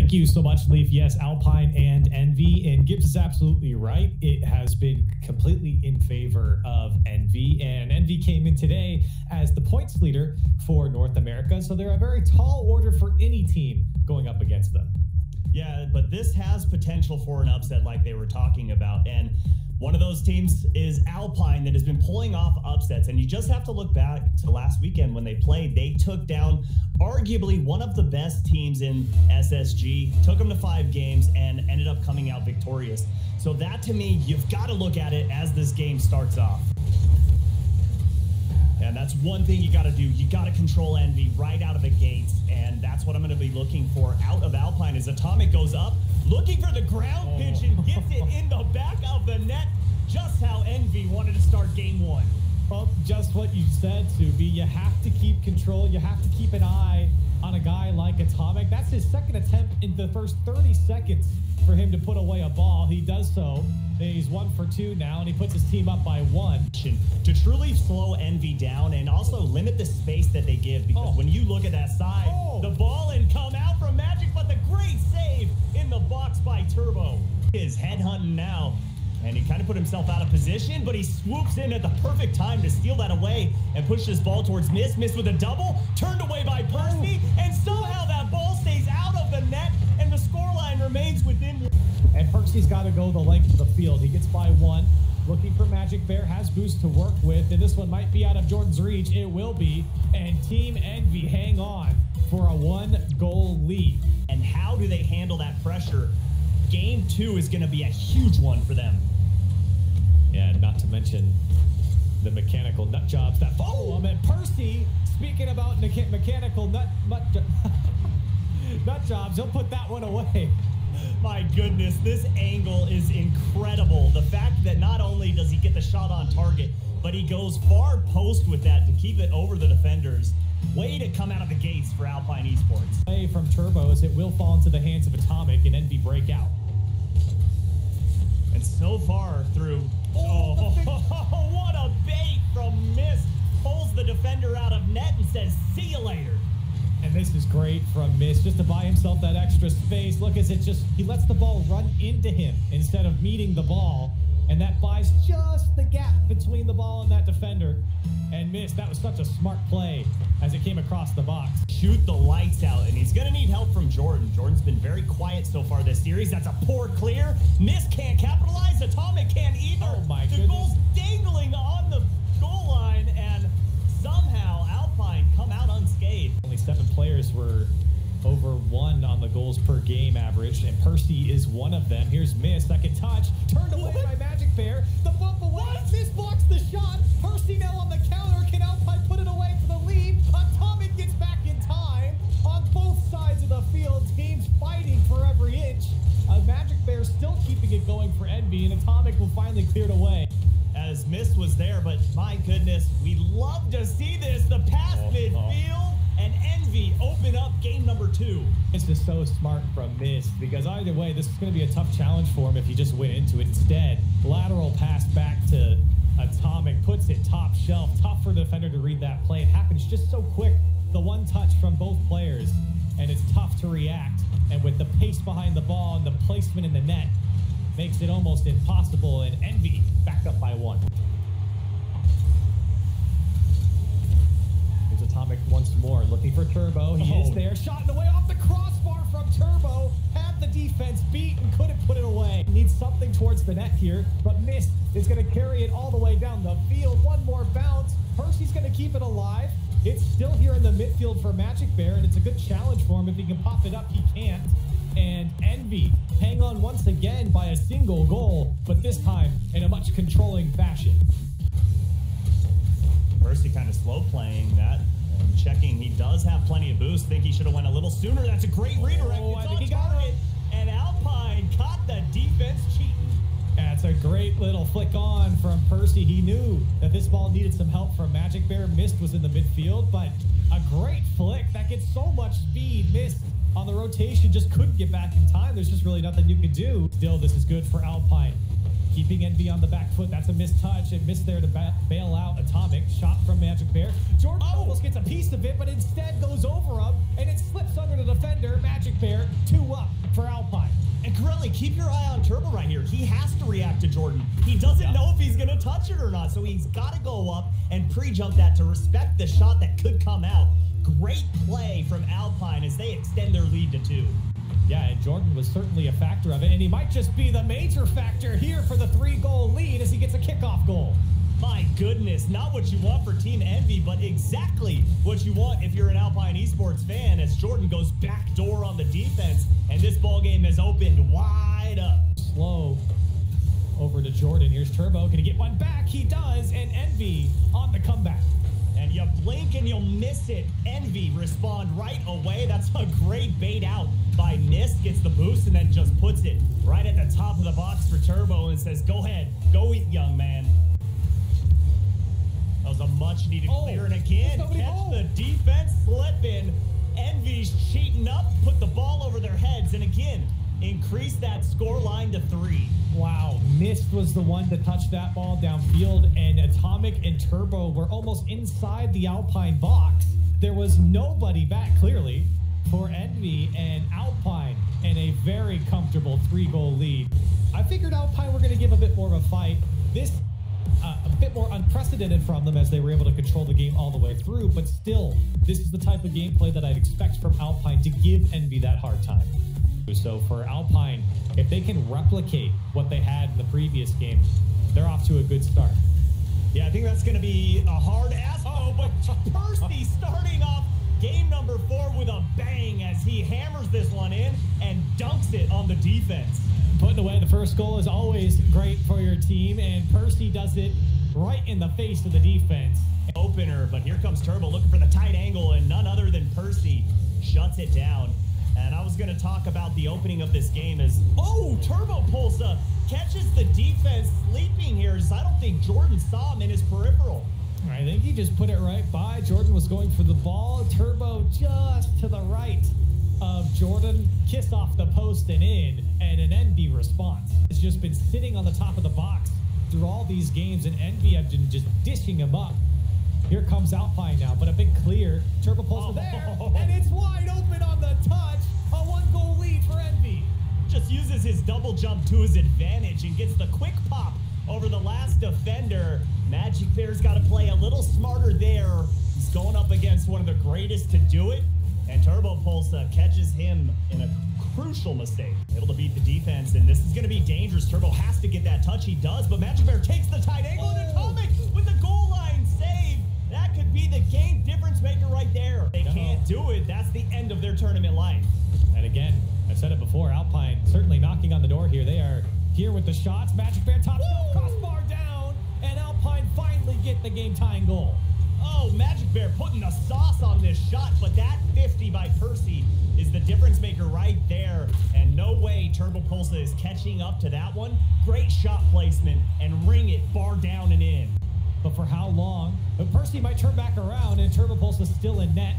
Thank you so much, Leaf. Yes, Alpine and Envy, and Gibbs is absolutely right. It has been completely in favor of Envy, and Envy came in today as the points leader for North America, so they're a very tall order for any team going up against them. Yeah, but this has potential for an upset like they were talking about, and one of those teams is Alpine that has been pulling off upsets, and you just have to look back to last weekend when they played. They took down arguably one of the best teams in SSG, took them to 5 games, and ended up coming out victorious. So that, to me, you've got to look at it as this game starts off. And that's one thing you got to do. You got to control Envy right out of the gates, and that's what I'm going to be looking for out of Alpine as Atomic goes up, looking for the ground pitch and gets it in the back of the net, just how Envy wanted to start game 1. Well, just what you said, Subi. You have to keep control. You have to keep an eye on a guy like Atomic. That's his second attempt in the first 30 seconds for him to put away a ball. He does so. He's 1 for 2 now, and he puts his team up by 1. To truly slow Envy down and also limit the space that they give, because when you look at that side, the ball and come out from Magic, but the great save in the box by Turbo. Is headhunting now, and he kind of put himself out of position, but he swoops in at the perfect time to steal that away and push this ball towards Miss. Miss with a double, turned away by Percy, and somehow that ball stays out of the net, and the scoreline remains within. And Percy's got to go the length of the field. He gets by 1. Looking for Magic Bear, has boost to work with, and this one might be out of Jordan's reach. It will be, and Team Envy hang on for a 1-goal lead. And how do they handle that pressure? Game 2 is going to be a huge one for them. Yeah, not to mention the mechanical nut jobs that follow him. And Percy, speaking about mechanical nut jobs, he'll put that one away. My goodness, this angle is incredible. The fact that not only does he get the shot on target, but he goes far post with that to keep it over the defenders. Way to come out of the gates for Alpine Esports. Play from Turbos, it will fall into the hands of Atomic and Envy break out. And so far through, what a bait from Miss. Pulls the defender out of net and says, see you later. And this is great from Miss, just to buy himself that extra space. Look, as he lets the ball run into him instead of meeting the ball. And that buys just the gap between the ball and that defender. And Miss, that was such a smart play as it came across the box. Shoot the lights out, and he's going to need help from Jordan. Jordan's been very quiet so far this series. That's a poor clear. Miss can't capitalize. Atomic can't either. Oh my goodness. The goal's dangling on the goal line, and somehow Alpine come out unscathed. Only 7 players were over 1 on the goals per game average, and Percy is one of them. Here's Miss, second touch, turned away by Magic Bear. The bump away. Miss blocks the shot. Percy now on the counter. Can Alpine put it away for the lead? Atomic gets back in time. On both sides of the field, teams fighting for every inch. Magic Bear still keeping it going for Envy, and Atomic will finally clear it away. As Miss was there, but my goodness, we'd love to see this. The pass midfield, and Envy open up game number 2. This is so smart from Miss, because either way, this is going to be a tough challenge for him if he just went into it. Instead, lateral pass back to Atomic, puts it top shelf. Tough for the defender to read that play. It happens just so quick. The one touch from both players, and it's tough to react. And with the pace behind the ball and the placement in the net, makes it almost impossible, and Envy back up by 1. Here's Atomic once more, looking for Turbo. He is there, shot away off the crossbar from Turbo. Had the defense beat and couldn't put it away. Needs something towards the net here, but Miss is going to carry it all the way down the field. One more bounce. Percy's going to keep it alive. It's still here in the midfield for Magic Bear, and it's a good challenge for him. If he can pop it up, he can't. And Envy hang on once again by a single goal, but this time in a much controlling fashion. Percy kind of slow playing that and checking. He does have plenty of boost. Think he should have went a little sooner. That's a great redirect. I think he got it. And Alpine caught the defense cheating. That's a great little flick on from Percy. He knew that this ball needed some help from Magic Bear. Mist was in the midfield, but a great flick that gets so much speed. Mist on the rotation just couldn't get back in time. There's just really nothing you can do. Still, this is good for Alpine. keeping Envy on the back foot. That's a missed touch. It missed there to bail out Atomic. Shot from Magic Bear. Jordan almost gets a piece of it, but instead goes over him, and it slips under the defender. Magic Bear 2 up for Alpine. And Corelli, keep your eye on Turbo right here. He has to react to Jordan. He doesn't know if he's going to touch it or not, so he's got to go up and pre-jump that to respect the shot that could come out. Great play from Alpine as they extend their lead to 2. Yeah, and Jordan was certainly a factor of it, and he might just be the major factor here for the 3-goal lead as he gets a kickoff goal. My goodness, not what you want for Team Envy, but exactly what you want if you're an Alpine Esports fan, as Jordan goes backdoor on the defense, and this ball game has opened wide up. Slow over to Jordan. Here's Turbo. Can he get one back? He does, and Envy on the comeback. And you blink and you'll miss it. Envy respond right away. That's a great bait out by Mist. Gets the boost and then just puts it right at the top of the box for Turbo and says, go ahead, go eat, young man. That was a much needed clear, and again, catch the defense slipping. Envy's cheating up, put the ball over their heads, and again, increase that score line to 3. Wow, Mist was the one to touch that ball downfield, and Atomic and Turbo were almost inside the Alpine box. There was nobody back, clearly, for Envy and Alpine, and a very comfortable 3-goal lead. I figured Alpine were going to give a bit more of a fight. This a bit more unprecedented from them as they were able to control the game all the way through, but still, this is the type of gameplay that I'd expect from Alpine to give Envy that hard time. So for Alpine, if they can replicate what they had in the previous game, they're off to a good start. Yeah, I think that's going to be a hard ass. But Percy starting off game number 4 with a bang as he hammers this one in and dunks it on the defense. Putting away the first goal is always great for your team, and Percy does it right in the face of the defense. Opener, but here comes Turbo looking for the tight angle, and none other than Percy shuts it down. And I was going to talk about the opening of this game as, Turbopolsa catches the defense sleeping here. I don't think Jordan saw him in his peripheral. I think he just put it right by. Jordan was going for the ball. Turbo just to the right of Jordan. Kiss off the post and in, and an Envy response. It's just been sitting on the top of the box through all these games, and Envy have been just dishing him up. Here comes Alpine now, but a big clear. Turbopolsa there, and it's wide open on the touch. A 1-goal lead for Envy. Just uses his double jump to his advantage and gets the quick pop over the last defender. Magic Bear's got to play a little smarter there. He's going up against one of the greatest to do it, and Turbopolsa catches him in a crucial mistake. Able to beat the defense, and this is going to be dangerous. Turbo has to get that touch. He does, but Magic Bear takes the tight angle, and Atomic with the goal line save. That could be the game difference maker right there. They can't do it. That's the end of their tournament life. And again, I've said it before, Alpine certainly knocking on the door here. They are here with the shots. Magic Bear top shelf, crossbar down, and Alpine finally get the game-tying goal. Oh, Magic Bear putting the sauce on this shot, but that 50 by Percy is the difference maker right there, and no way Turbopolsa is catching up to that one. Great shot placement, and ring it bar down and in. But for how long? But Percy might turn back around, and Turbopolsa still in net.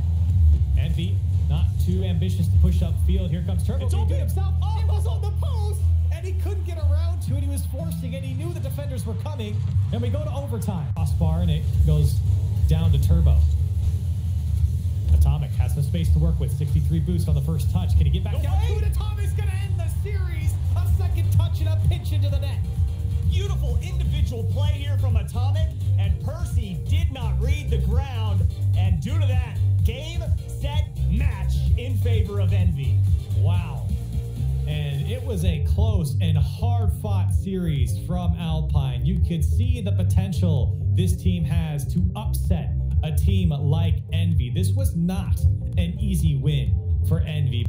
Envy not too ambitious to push up field. Here comes Turbo. It's open himself. Oh, it was on the post, and he couldn't get around to it. He was forcing it. He knew the defenders were coming, and we go to overtime. Crossbar, and it goes down to Turbo. Atomic has some space to work with. 63 boost on the first touch. Can he get back down to it? Atomic's going to end the series. A second touch and a pinch into the net. Beautiful individual play here from Atomic, and Percy did not read the ground, and due to that, game, set, match in favor of Envy. Wow. And it was a close and hard-fought series from Alpine. You could see the potential this team has to upset a team like Envy. This was not an easy win for Envy.